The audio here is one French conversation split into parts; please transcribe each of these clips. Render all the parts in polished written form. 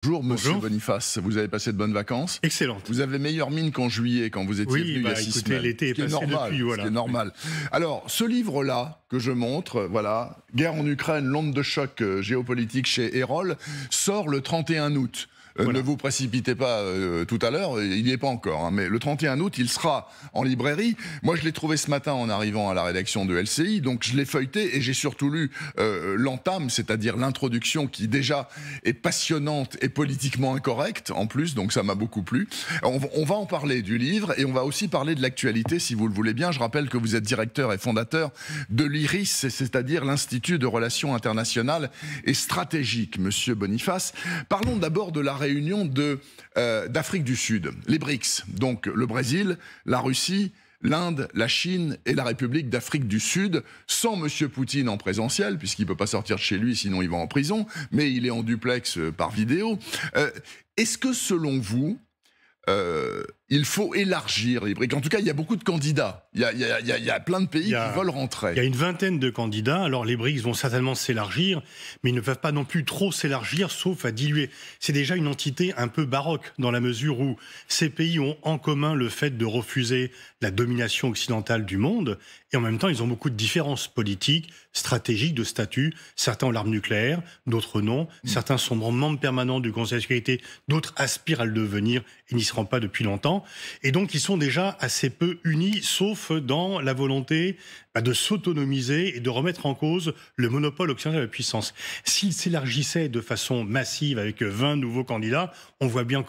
Bonjour Monsieur Bonjour. Boniface, vous avez passé de bonnes vacances? Excellente. Vous avez meilleure mine qu'en juillet, quand vous étiez venu il y a 6 écoutez, semaines. l'été est passé normal, depuis, voilà. ce qui est normal. Alors, ce livre-là, que je montre, voilà, Guerre en Ukraine, l'onde de choc géopolitique chez Erol, sort le 31 août. Voilà. Ne vous précipitez pas tout à l'heure, il n'y est pas encore, hein, mais le 31 août, il sera en librairie. Moi, je l'ai trouvé ce matin en arrivant à la rédaction de LCI, donc je l'ai feuilleté et j'ai surtout lu l'entame, c'est-à-dire l'introduction qui déjà est passionnante et politiquement incorrecte en plus, donc ça m'a beaucoup plu. On va en parler du livre et on va aussi parler de l'actualité, si vous le voulez bien. Je rappelle que vous êtes directeur et fondateur de l'IRIS, c'est-à-dire l'Institut de Relations Internationales et Stratégiques, Monsieur Boniface. Parlons d'abord de la réunion d'Afrique du Sud, les BRICS, donc le Brésil, la Russie, l'Inde, la Chine et la République d'Afrique du Sud, sans M. Poutine en présentiel, puisqu'il ne peut pas sortir de chez lui, sinon il va en prison, mais il est en duplex par vidéo. Est-ce que, selon vous, il faut élargir les BRICS? En tout cas, il y a beaucoup de candidats. Il y a plein de pays qui veulent rentrer. Il y a une vingtaine de candidats. Alors, les BRICS vont certainement s'élargir, mais ils ne peuvent pas non plus trop s'élargir, sauf à diluer. C'est déjà une entité un peu baroque, dans la mesure où ces pays ont en commun le fait de refuser la domination occidentale du monde, et en même temps, ils ont beaucoup de différences politiques, stratégiques, de statut. Certains ont l'arme nucléaire, d'autres non. Certains sont membres permanents du Conseil de sécurité, d'autres aspirent à le devenir et n'y seront pas depuis longtemps. Et donc, ils sont déjà assez peu unis, sauf dans la volonté de s'autonomiser et de remettre en cause le monopole occidental de la puissance. S'ils s'élargissaient de façon massive avec 20 nouveaux candidats, on voit bien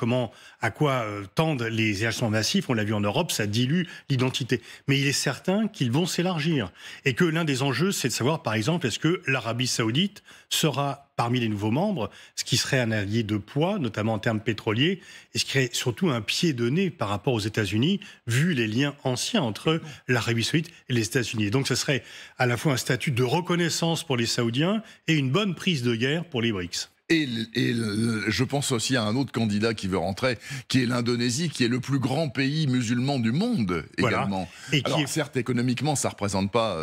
à quoi tendent les élargissements massifs. On l'a vu en Europe, ça dilue l'identité. Mais il est certain qu'ils vont s'élargir. Et que l'un des enjeux, c'est de savoir, par exemple, est-ce que l'Arabie Saoudite sera parmi les nouveaux membres, ce qui serait un allié de poids, notamment en termes pétroliers, et ce qui serait surtout un pied de nez par rapport aux États-Unis, vu les liens anciens entre l'Arabie Saoudite et les États-Unis. Et donc, ce serait à la fois un statut de reconnaissance pour les Saoudiens et une bonne prise de guerre pour les BRICS. Et je pense aussi à un autre candidat qui veut rentrer, qui est l'Indonésie, qui est le plus grand pays musulman du monde également. Et alors, certes, économiquement, ça ne représente pas...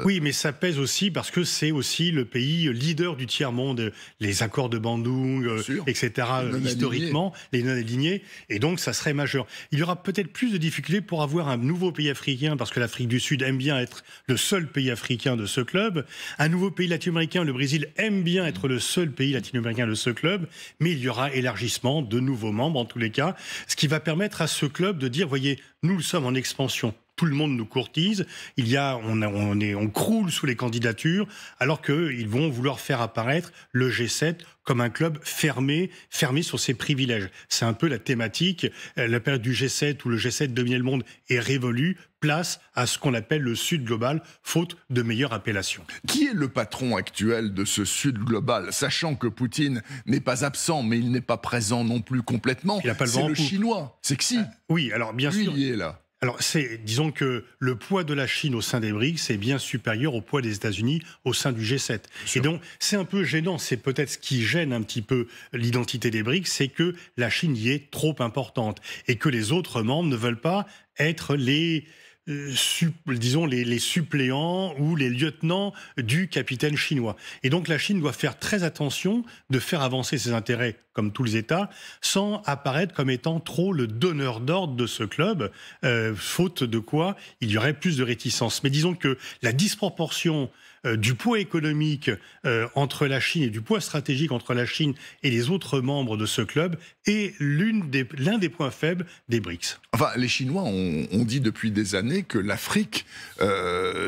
Oui, mais ça pèse aussi parce que c'est aussi le pays leader du tiers-monde, les accords de Bandung, etc., historiquement, les non-alignés, et donc ça serait majeur. Il y aura peut-être plus de difficultés pour avoir un nouveau pays africain, parce que l'Afrique du Sud aime bien être le seul pays africain de ce club. Un nouveau pays latino-américain, le Brésil, aime bien être le seul pays latino-américain de ce club, mais il y aura élargissement de nouveaux membres en tous les cas, ce qui va permettre à ce club de dire, voyez, nous sommes en expansion. Tout le monde nous courtise, on croule sous les candidatures, alors qu'ils vont vouloir faire apparaître le G7 comme un club fermé sur ses privilèges. C'est un peu la thématique, la période du G7 où le G7 dominait le monde est révolue, place à ce qu'on appelle le Sud global, faute de meilleure appellation. Qui est le patron actuel de ce Sud global, sachant que Poutine n'est pas absent, mais il n'est pas présent non plus complètement? C'est le Chinois, c'est que si. Oui, alors bien sûr. Lui, il est là. Alors, disons que le poids de la Chine au sein des BRICS est bien supérieur au poids des États-Unis au sein du G7. Et donc, c'est un peu gênant. C'est peut-être ce qui gêne un petit peu l'identité des BRICS, c'est que la Chine y est trop importante et que les autres membres ne veulent pas être les suppléants ou les lieutenants du capitaine chinois. Et donc la Chine doit faire très attention de faire avancer ses intérêts, comme tous les États, sans apparaître comme étant trop le donneur d'ordre de ce club, faute de quoi il y aurait plus de réticence. Mais disons que la disproportion du poids économique entre la Chine et du poids stratégique entre la Chine et les autres membres de ce club est l'un des points faibles des BRICS. Enfin, les Chinois ont dit depuis des années que l'Afrique,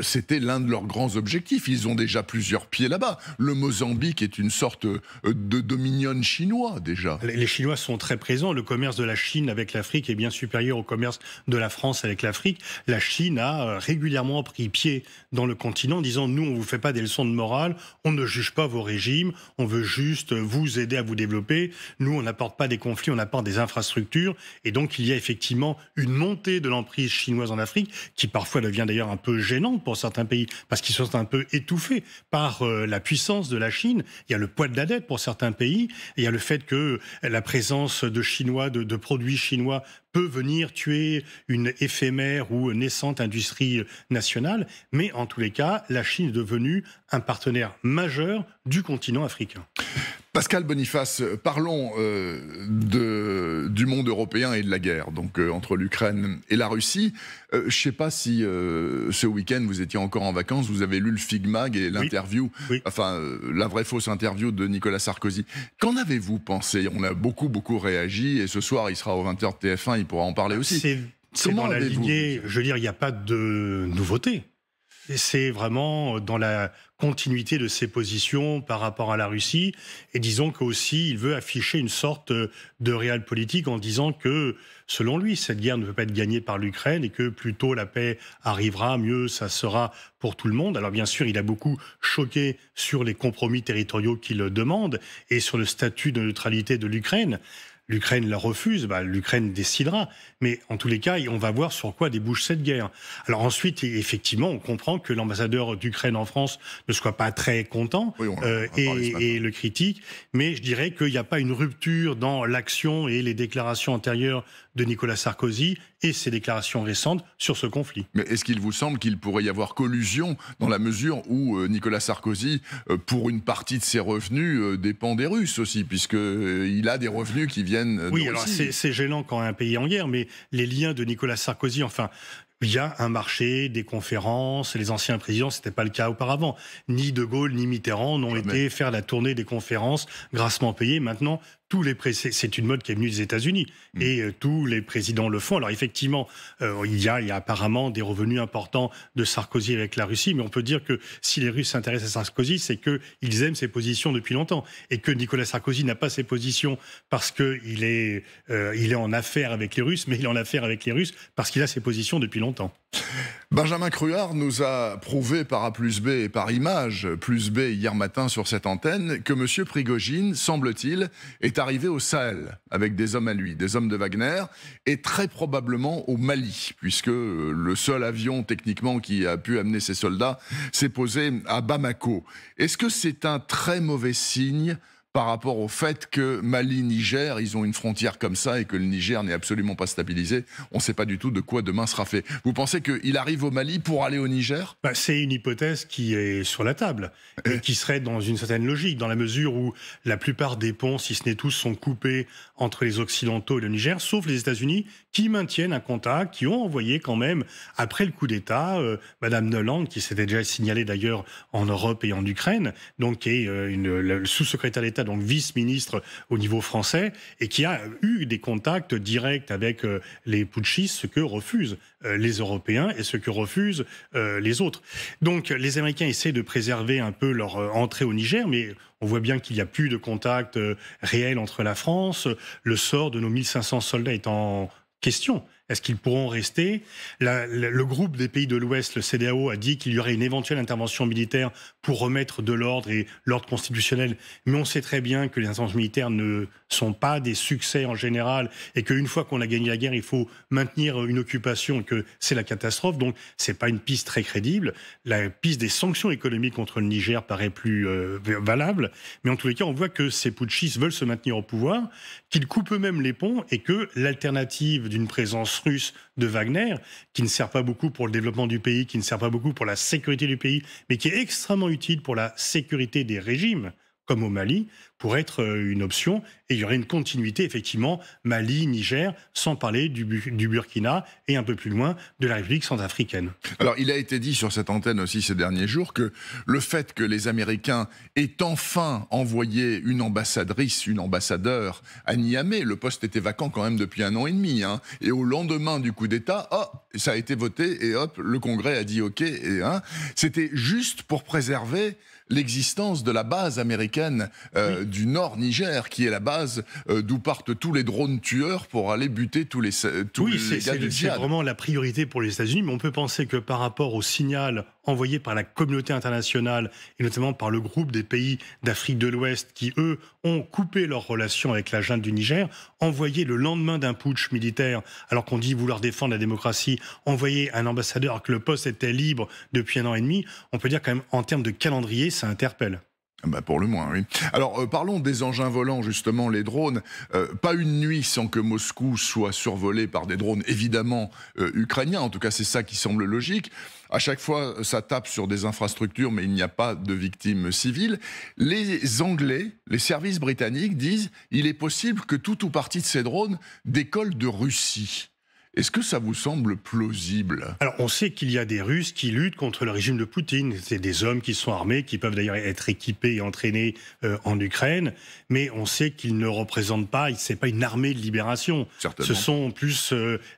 c'était l'un de leurs grands objectifs. Ils ont déjà plusieurs pieds là-bas. Le Mozambique est une sorte de dominion chinois, déjà. Les Chinois sont très présents. Le commerce de la Chine avec l'Afrique est bien supérieur au commerce de la France avec l'Afrique. La Chine a régulièrement pris pied dans le continent en disant « Nous, on ne vous fait pas des leçons de morale, on ne juge pas vos régimes, on veut juste vous aider à vous développer. Nous, on n'apporte pas des conflits, on apporte des infrastructures. » Et donc, il y a effectivement une montée de l'emprise chinoise en Afrique, qui parfois devient d'ailleurs un peu gênante pour certains pays, parce qu'ils sont un peu étouffés par la puissance de la Chine. Il y a le poids de la dette pour certains pays, et il y a le fait que la présence de Chinois, de produits chinois peut venir tuer une éphémère ou naissante industrie nationale, mais en tous les cas, la Chine est devenue un partenaire majeur du continent africain. Pascal Boniface, parlons du monde européen et de la guerre, donc entre l'Ukraine et la Russie. Je ne sais pas si ce week-end vous étiez encore en vacances, vous avez lu le Figmag et l'interview, la vraie fausse interview de Nicolas Sarkozy. Qu'en avez-vous pensé? On a beaucoup réagi et ce soir il sera au 20h de TF1, il pourra en parler aussi. C'est dans la lignée, je veux dire, il n'y a pas de nouveauté. C'est vraiment dans la continuité de ses positions par rapport à la Russie. Et disons qu'aussi, il veut afficher une sorte de réel politique en disant que, selon lui, cette guerre ne peut pas être gagnée par l'Ukraine et que plus tôt la paix arrivera, mieux ça sera pour tout le monde. Alors bien sûr, il a beaucoup choqué sur les compromis territoriaux qu'il demande et sur le statut de neutralité de l'Ukraine. L'Ukraine la refuse, l'Ukraine décidera. Mais en tous les cas, on va voir sur quoi débouche cette guerre. Alors ensuite, effectivement, on comprend que l'ambassadeur d'Ukraine en France ne soit pas très content et le critique. Mais je dirais qu'il n'y a pas une rupture dans l'action et les déclarations antérieures de Nicolas Sarkozy et ses déclarations récentes sur ce conflit. Mais est-ce qu'il vous semble qu'il pourrait y avoir collusion dans la mesure où Nicolas Sarkozy, pour une partie de ses revenus, dépend des Russes aussi, puisqu'il a des revenus qui viennent de Russie. Alors c'est gênant quand un pays est en guerre, mais les liens de Nicolas Sarkozy, il y a un marché, des conférences, les anciens présidents, c'était pas le cas auparavant. Ni De Gaulle, ni Mitterrand n'ont été faire la tournée des conférences grassement payées. Maintenant, c'est une mode qui est venue des États-Unis et tous les présidents le font. Alors effectivement, il y a apparemment des revenus importants de Sarkozy avec la Russie, mais on peut dire que si les Russes s'intéressent à Sarkozy, c'est qu'ils aiment ses positions depuis longtemps et que Nicolas Sarkozy n'a pas ses positions parce qu'il est en affaire avec les Russes, mais il est en affaire avec les Russes parce qu'il a ses positions depuis longtemps. Benjamin Cruard nous a prouvé par A plus B et par image plus B hier matin sur cette antenne que M. Prigojine, semble-t-il, est arrivé au Sahel avec des hommes à lui, des hommes de Wagner, et très probablement au Mali, puisque le seul avion techniquement qui a pu amener ces soldats s'est posé à Bamako. Est-ce que c'est un très mauvais signe par rapport au fait que Mali-Niger, ils ont une frontière comme ça et que le Niger n'est absolument pas stabilisé? On ne sait pas du tout de quoi demain sera fait. Vous pensez qu'il arrive au Mali pour aller au Niger? C'est une hypothèse qui est sur la table et qui serait dans une certaine logique, dans la mesure où la plupart des ponts, si ce n'est tous, sont coupés entre les Occidentaux et le Niger, sauf les États-Unis qui maintiennent un contact, qui ont envoyé quand même, après le coup d'État, Madame Nuland, qui s'était déjà signalée d'ailleurs en Europe et en Ukraine, donc qui est le sous-secrétaire d'État, donc vice-ministre au niveau français, et qui a eu des contacts directs avec les putschistes, ce que refusent les Européens et ce que refusent les autres. Donc les Américains essaient de préserver un peu leur entrée au Niger, mais on voit bien qu'il n'y a plus de contact réel entre la France. Le sort de nos 1500 soldats est en question. Est-ce qu'ils pourront rester? Le groupe des pays de l'Ouest, le CEDEAO, a dit qu'il y aurait une éventuelle intervention militaire pour remettre de l'ordre et l'ordre constitutionnel. Mais on sait très bien que les interventions militaires ne sont pas des succès en général et qu'une fois qu'on a gagné la guerre, il faut maintenir une occupation et que c'est la catastrophe. Donc, c'est pas une piste très crédible. La piste des sanctions économiques contre le Niger paraît plus valable. Mais en tous les cas, on voit que ces putschistes veulent se maintenir au pouvoir, qu'ils coupent eux-mêmes les ponts et que l'alternative d'une présence russe de Wagner, qui ne sert pas beaucoup pour le développement du pays, qui ne sert pas beaucoup pour la sécurité du pays, mais qui est extrêmement utile pour la sécurité des régimes, comme au Mali, pourrait être une option. Et il y aurait une continuité, effectivement, Mali, Niger, sans parler du Burkina et un peu plus loin de la République centrafricaine. Alors, il a été dit sur cette antenne aussi ces derniers jours que le fait que les Américains aient enfin envoyé une ambassadrice, une ambassadeur à Niamey, le poste était vacant quand même depuis 1 an et demi, et au lendemain du coup d'État, ça a été voté et hop, le Congrès a dit OK. C'était juste pour préserver l'existence de la base américaine du Nord Niger, qui est la base d'où partent tous les drones tueurs pour aller buter tous les gars du djihad. C'est vraiment la priorité pour les États-Unis, mais on peut penser que par rapport au signal envoyé par la communauté internationale, et notamment par le groupe des pays d'Afrique de l'Ouest, qui, eux, ont coupé leurs relations avec la junte du Niger, envoyé le lendemain d'un putsch militaire, alors qu'on dit vouloir défendre la démocratie, envoyer un ambassadeur alors que le poste était libre depuis 1 an et demi, on peut dire quand même, en termes de calendrier, ça interpelle. Bah pour le moins, oui. Alors, parlons des engins volants, justement, les drones. Pas une nuit sans que Moscou soit survolé par des drones, évidemment, ukrainiens. En tout cas, c'est ça qui semble logique. À chaque fois, ça tape sur des infrastructures, mais il n'y a pas de victimes civiles. Les Anglais, les services britanniques disent il est possible que tout ou partie de ces drones décollent de Russie. Est-ce que ça vous semble plausible? Alors, on sait qu'il y a des Russes qui luttent contre le régime de Poutine. C'est des hommes qui sont armés, qui peuvent d'ailleurs être équipés et entraînés en Ukraine. Mais on sait qu'ils ne représentent pas, c'est pas une armée de libération. Certainement. Ce sont plus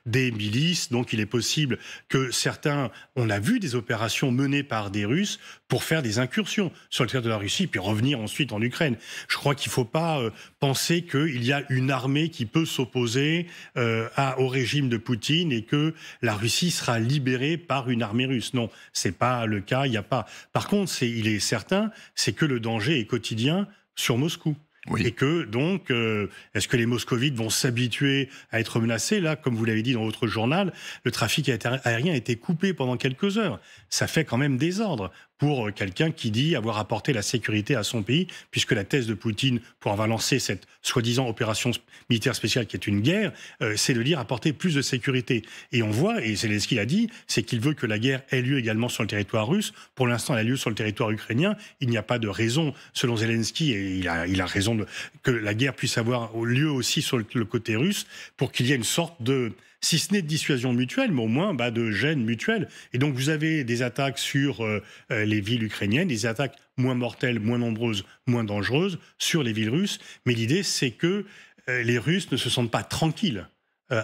des milices. Donc, il est possible que certains... On a vu des opérations menées par des Russes pour faire des incursions sur le territoire de la Russie, puis revenir ensuite en Ukraine. Je crois qu'il ne faut pas penser qu'il y a une armée qui peut s'opposer au régime de Poutine et que la Russie sera libérée par une armée russe. Non, c'est pas le cas. Il y a pas. Par contre, il est certain, c'est que le danger est quotidien sur Moscou. Oui. Et que donc, est-ce que les moscovites vont s'habituer à être menacés? Là, comme vous l'avez dit dans votre journal, le trafic aérien a été coupé pendant quelques heures. Ça fait quand même désordre pour quelqu'un qui dit avoir apporté la sécurité à son pays, puisque la thèse de Poutine pour avoir lancé cette soi-disant opération militaire spéciale qui est une guerre, c'est de dire apporter plus de sécurité. Et on voit, et Zelensky l'a dit, c'est qu'il veut que la guerre ait lieu également sur le territoire russe. Pour l'instant, elle a lieu sur le territoire ukrainien. Il n'y a pas de raison, selon Zelensky, et il a raison, que la guerre puisse avoir lieu aussi sur le côté russe, pour qu'il y ait une sorte de... si ce n'est de dissuasion mutuelle, mais au moins de gêne mutuelle. Et donc vous avez des attaques sur les villes ukrainiennes, des attaques moins mortelles, moins nombreuses, moins dangereuses sur les villes russes. Mais l'idée, c'est que les Russes ne se sentent pas tranquilles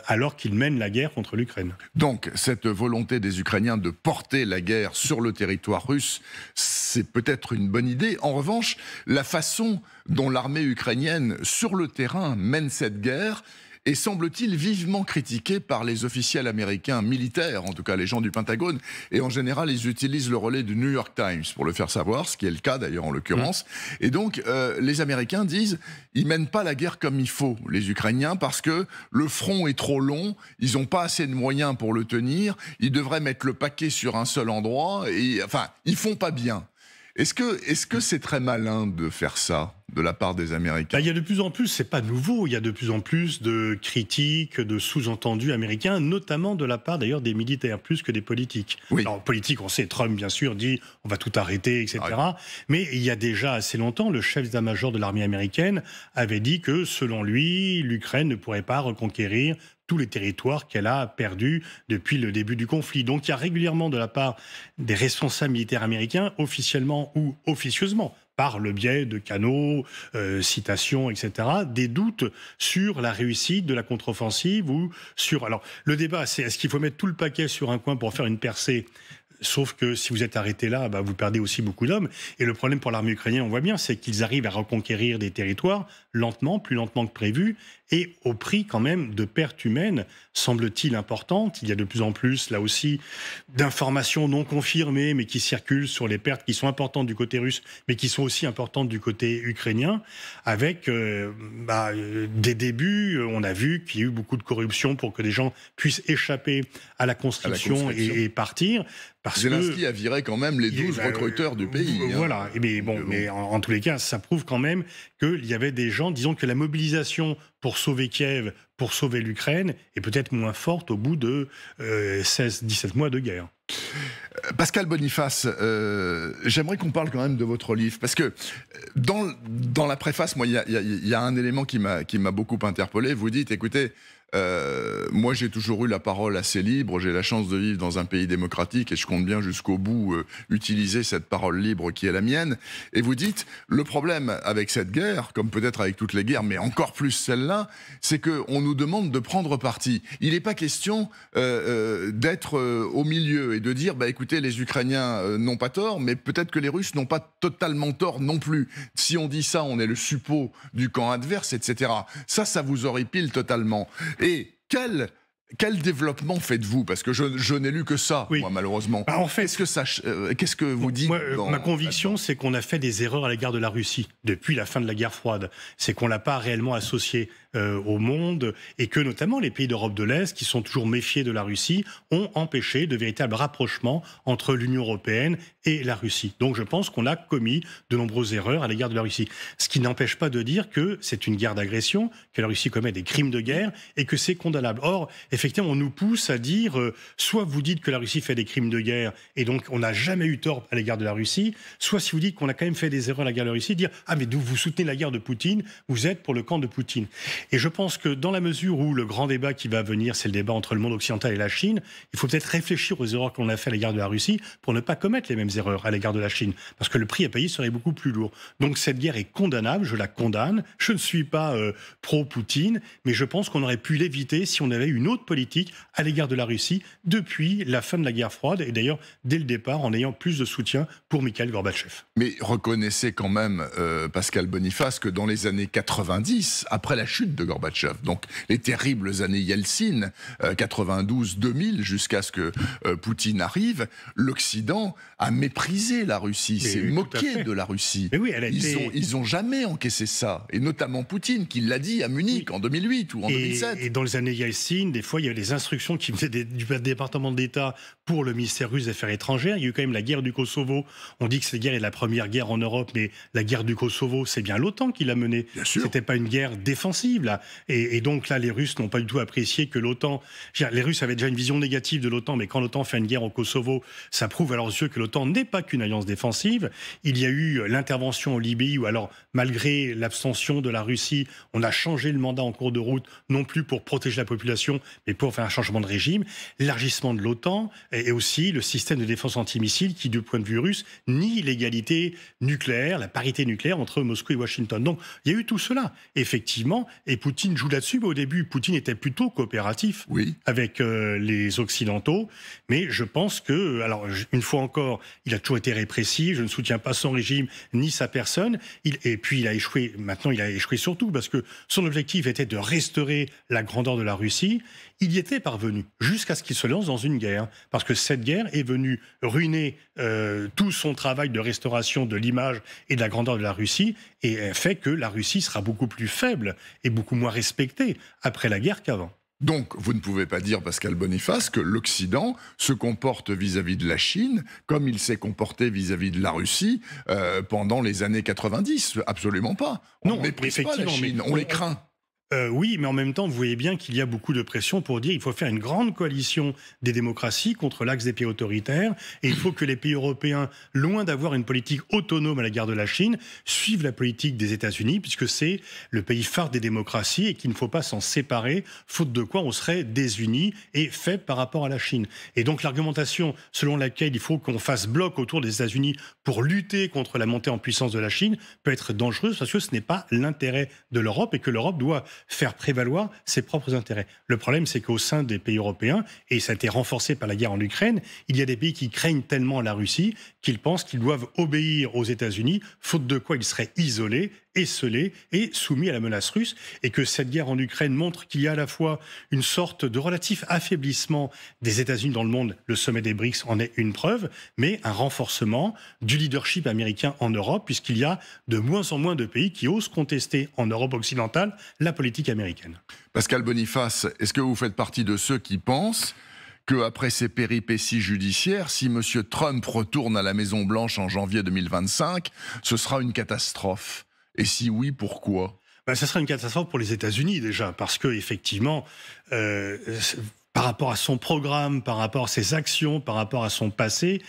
alors qu'ils mènent la guerre contre l'Ukraine. Donc, cette volonté des Ukrainiens de porter la guerre sur le territoire russe, c'est peut-être une bonne idée. En revanche, la façon dont l'armée ukrainienne, sur le terrain, mène cette guerre est, semble-t-il, vivement critiquée par les officiels américains militaires, en tout cas les gens du Pentagone, et en général, ils utilisent le relais du New York Times pour le faire savoir, ce qui est le cas d'ailleurs en l'occurrence. Et donc, les Américains disent, ils mènent pas la guerre comme il faut, les Ukrainiens, parce que le front est trop long, ils n'ont pas assez de moyens pour le tenir, ils devraient mettre le paquet sur un seul endroit, et enfin, ils font pas bien. Est-ce que c'est très malin de faire ça de la part des Américains? Il y a de plus en plus, c'est pas nouveau, il y a de plus en plus de critiques, de sous-entendus américains, notamment de la part d'ailleurs des militaires, plus que des politiques. Oui. Alors, politique, on sait, Trump bien sûr dit on va tout arrêter, etc. Ah oui. Mais il y a déjà assez longtemps, le chef d'état-major de l'armée américaine avait dit que, selon lui, l'Ukraine ne pourrait pas reconquérir tous les territoires qu'elle a perdus depuis le début du conflit. Donc il y a régulièrement de la part des responsables militaires américains, officiellement ou officieusement, par le biais de canaux, citations, etc., des doutes sur la réussite de la contre-offensive ou sur... Alors, le débat, c'est est-ce qu'il faut mettre tout le paquet sur un coin pour faire une percée? Sauf que si vous êtes arrêté là, vous perdez aussi beaucoup d'hommes. Et le problème pour l'armée ukrainienne, on voit bien, c'est qu'ils arrivent à reconquérir des territoires lentement, plus lentement que prévu, et au prix quand même de pertes humaines, semble-t-il, importantes. Il y a de plus en plus, là aussi, d'informations non confirmées, mais qui circulent sur les pertes qui sont importantes du côté russe, mais qui sont aussi importantes du côté ukrainien, avec des débuts, on a vu qu'il y a eu beaucoup de corruption pour que des gens puissent échapper à la construction. Et partir. Zelensky a viré quand même les 12 recruteurs du pays. Voilà, mais en tous les cas, ça prouve quand même qu'il y avait des gens, disons que la mobilisation pour sauver Kiev, pour sauver l'Ukraine, est peut-être moins forte au bout de 16-17 mois de guerre. Pascal Boniface, j'aimerais qu'on parle quand même de votre livre, parce que dans la préface, moi, il y a un élément qui m'a beaucoup interpellé. Vous dites, écoutez, moi j'ai toujours eu la parole assez libre, j'ai la chance de vivre dans un pays démocratique et je compte bien jusqu'au bout utiliser cette parole libre qui est la mienne. Et vous dites, le problème avec cette guerre, comme peut-être avec toutes les guerres, mais encore plus celle-là, c'est qu'on nous demande de prendre parti. Il n'est pas question d'être au milieu et de dire, écoutez, les Ukrainiens n'ont pas tort, mais peut-être que les Russes n'ont pas totalement tort non plus. Si on dit ça, on est le suppôt du camp adverse, etc. Ça vous horripile totalement. Et quelle Quel développement faites-vous? Parce que je n'ai lu que ça, Oui. moi, malheureusement. Bah, en fait, Qu'est-ce que vous dites ma conviction, c'est qu'on a fait des erreurs à l'égard de la Russie depuis la fin de la guerre froide. C'est qu'on l'a pas réellement associé au monde et que notamment les pays d'Europe de l'Est, qui sont toujours méfiés de la Russie, ont empêché de véritables rapprochements entre l'Union européenne et la Russie. Donc je pense qu'on a commis de nombreuses erreurs à l'égard de la Russie. Ce qui n'empêche pas de dire que c'est une guerre d'agression, que la Russie commet des crimes de guerre et que c'est condamnable. Or, effectivement, on nous pousse à dire soit vous dites que la Russie fait des crimes de guerre et donc on n'a jamais eu tort à l'égard de la Russie, soit si vous dites qu'on a quand même fait des erreurs à l'égard de la Russie, dire ah mais d'où vous soutenez la guerre de Poutine, vous êtes pour le camp de Poutine. Et je pense que dans la mesure où le grand débat qui va venir, c'est le débat entre le monde occidental et la Chine, il faut peut-être réfléchir aux erreurs qu'on a fait à l'égard de la Russie pour ne pas commettre les mêmes erreurs à l'égard de la Chine, parce que le prix à payer serait beaucoup plus lourd. Donc cette guerre est condamnable, je la condamne, je ne suis pas pro-Poutine, mais je pense qu'on aurait pu l'éviter si on avait une autre politique à l'égard de la Russie depuis la fin de la guerre froide, et d'ailleurs dès le départ en ayant plus de soutien pour Mikhail Gorbatchev. Mais reconnaissez quand même, Pascal Boniface, que dans les années 90, après la chute de Gorbatchev, donc les terribles années Yeltsin, 92-2000, jusqu'à ce que Poutine arrive, l'Occident a méprisé la Russie, s'est moqué de la Russie. Mais oui, ils ont jamais encaissé ça, et notamment Poutine, qui l'a dit à Munich en 2008 ou en 2007. Et dans les années Yeltsin, des fois, il y avait des instructions qui venaient du département d'État pour le ministère russe des Affaires étrangères. Il y a eu quand même la guerre du Kosovo. On dit que cette guerre est la première guerre en Europe, mais la guerre du Kosovo, c'est bien l'OTAN qui l'a menée. C'était pas une guerre défensive, là. Et donc là, les Russes n'ont pas du tout apprécié que l'OTAN... Les Russes avaient déjà une vision négative de l'OTAN, mais quand l'OTAN fait une guerre au Kosovo, ça prouve à leurs yeux que l'OTAN n'est pas qu'une alliance défensive. Il y a eu l'intervention en Libye, où alors, malgré l'abstention de la Russie, on a changé le mandat en cours de route, non plus pour protéger la population, mais pour faire un changement de régime. L'élargissement de l'OTAN et aussi le système de défense antimissile qui, du point de vue russe, nie l'égalité nucléaire, la parité nucléaire entre Moscou et Washington. Donc, il y a eu tout cela, effectivement, et Poutine joue là-dessus. Mais au début, Poutine était plutôt coopératif avec les Occidentaux, mais je pense que, alors, une fois encore, il a toujours été répressif, je ne soutiens pas son régime ni sa personne, et puis il a échoué, maintenant il a échoué surtout parce que son objectif était de restaurer la grandeur de la Russie. Il y était parvenu jusqu'à ce qu'il se lance dans une guerre, parce que cette guerre est venue ruiner tout son travail de restauration de l'image et de la grandeur de la Russie, et fait que la Russie sera beaucoup plus faible et beaucoup moins respectée après la guerre qu'avant. Donc, vous ne pouvez pas dire, Pascal Boniface, que l'Occident se comporte vis-à-vis de la Chine comme il s'est comporté vis-à-vis de la Russie pendant les années 90. Absolument pas. On ne méprise pas la Chine, on les craint. Oui, mais en même temps, vous voyez bien qu'il y a beaucoup de pression pour dire qu'il faut faire une grande coalition des démocraties contre l'axe des pays autoritaires, et il faut que les pays européens, loin d'avoir une politique autonome à l'égard de la Chine, suivent la politique des États-Unis, puisque c'est le pays phare des démocraties et qu'il ne faut pas s'en séparer, faute de quoi on serait désunis et faible par rapport à la Chine. Et donc l'argumentation selon laquelle il faut qu'on fasse bloc autour des États-Unis pour lutter contre la montée en puissance de la Chine peut être dangereuse, parce que ce n'est pas l'intérêt de l'Europe et que l'Europe doit faire prévaloir ses propres intérêts. Le problème, c'est qu'au sein des pays européens, et ça a été renforcé par la guerre en Ukraine, il y a des pays qui craignent tellement la Russie qu'ils pensent qu'ils doivent obéir aux États-Unis, faute de quoi ils seraient isolés, esselés et soumis à la menace russe, et que cette guerre en Ukraine montre qu'il y a à la fois une sorte de relatif affaiblissement des États-Unis dans le monde, le sommet des BRICS en est une preuve, mais un renforcement du leadership américain en Europe, puisqu'il y a de moins en moins de pays qui osent contester en Europe occidentale la politique américaine. Pascal Boniface, est-ce que vous faites partie de ceux qui pensent qu'après ces péripéties judiciaires, si M. Trump retourne à la Maison-Blanche en janvier 2025, ce sera une catastrophe? Et si oui, pourquoi? Ça sera une catastrophe pour les États-Unis déjà, parce que effectivement, par rapport à son programme, par rapport à ses actions, par rapport à son passé,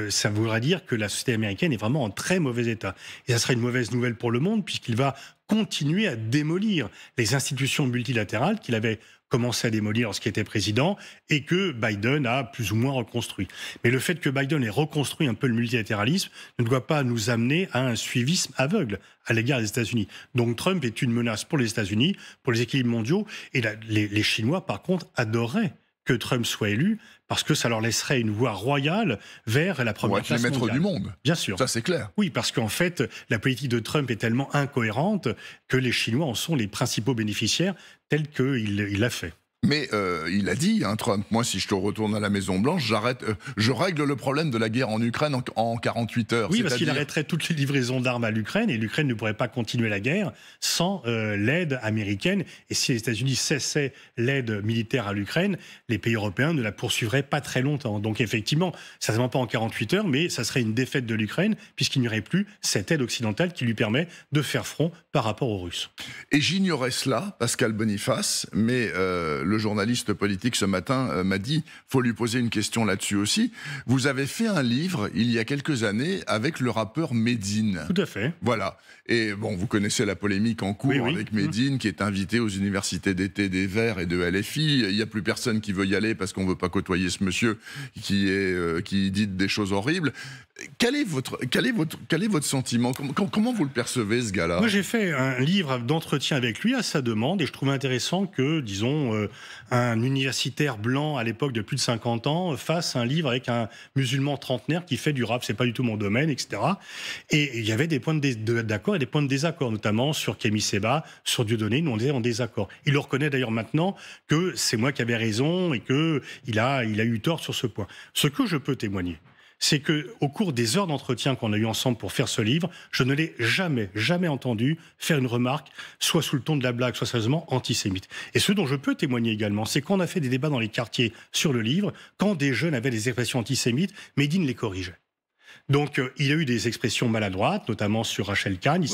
ça voudra dire que la société américaine est vraiment en très mauvais état. Et ça sera une mauvaise nouvelle pour le monde, puisqu'il va continuer à démolir les institutions multilatérales qu'il avait commencé à démolir lorsqu'il était président et que Biden a plus ou moins reconstruit. Mais le fait que Biden ait reconstruit un peu le multilatéralisme ne doit pas nous amener à un suivisme aveugle à l'égard des États-Unis. Donc Trump est une menace pour les États-Unis, pour les équilibres mondiaux, et les Chinois, par contre, adoreraient que Trump soit élu, parce que ça leur laisserait une voie royale vers la première place mondiale. Pour être les maîtres du monde. Bien sûr. Ça, c'est clair. Oui, parce qu'en fait, la politique de Trump est tellement incohérente que les Chinois en sont les principaux bénéficiaires, tel qu'il l'a fait. Mais il a dit, hein, Trump, moi si je te retourne à la Maison Blanche, je règle le problème de la guerre en Ukraine en 48 heures. Oui, parce qu'il arrêterait toutes les livraisons d'armes à l'Ukraine et l'Ukraine ne pourrait pas continuer la guerre sans l'aide américaine. Et si les États-Unis cessaient l'aide militaire à l'Ukraine, les pays européens ne la poursuivraient pas très longtemps. Donc effectivement, certainement pas en 48 heures, mais ça serait une défaite de l'Ukraine puisqu'il n'y aurait plus cette aide occidentale qui lui permet de faire front par rapport aux Russes. Et j'ignorais cela, Pascal Boniface, mais le journaliste politique ce matin m'a dit, faut lui poser une question là-dessus aussi. Vous avez fait un livre il y a quelques années avec le rappeur Medine. Tout à fait. Voilà. Et bon, vous connaissez la polémique en cours avec Medine, qui est invité aux universités d'été des Verts et de LFI. Il n'y a plus personne qui veut y aller parce qu'on ne veut pas côtoyer ce monsieur qui dit des choses horribles. Quel est votre sentiment? Comment vous le percevez, ce gars-là? Moi, j'ai fait un livre d'entretien avec lui à sa demande et je trouvais intéressant que, disons, un universitaire blanc à l'époque de plus de 50 ans fasse un livre avec un musulman trentenaire qui fait du rap. C'est pas du tout mon domaine, etc. Et il y avait des points d'accord et des points de désaccord, notamment sur Kémy Séba, sur Dieudonné. Nous, on était en désaccord. Il le reconnaît d'ailleurs maintenant que c'est moi qui avais raison et qu'il a eu tort sur ce point. Ce que je peux témoigner, c'est qu'au cours des heures d'entretien qu'on a eu ensemble pour faire ce livre, je ne l'ai jamais entendu faire une remarque, soit sous le ton de la blague, soit sérieusement antisémite. Et ce dont je peux témoigner également, c'est qu'on a fait des débats dans les quartiers sur le livre, quand des jeunes avaient des expressions antisémites, Medine les corrigeait. Donc, il a eu des expressions maladroites, notamment sur Rachel Kahn. Il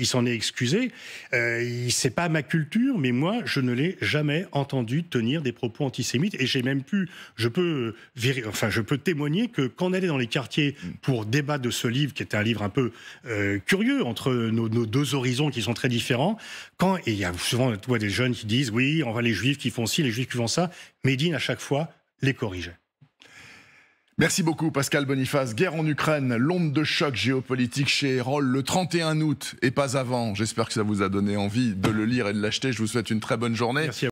s'en est excusé. C'est pas ma culture, mais moi, je ne l'ai jamais entendu tenir des propos antisémites. Et j'ai même je peux témoigner que quand on allait dans les quartiers pour débattre de ce livre, qui était un livre un peu curieux entre nos deux horizons qui sont très différents, et il y a souvent des jeunes qui disent oui, on va les Juifs qui font ci, les Juifs qui font ça. Medine à chaque fois les corrigeait. Merci beaucoup Pascal Boniface. Guerre en Ukraine, l'onde de choc géopolitique chez Erol le 31 août et pas avant. J'espère que ça vous a donné envie de le lire et de l'acheter. Je vous souhaite une très bonne journée. Merci.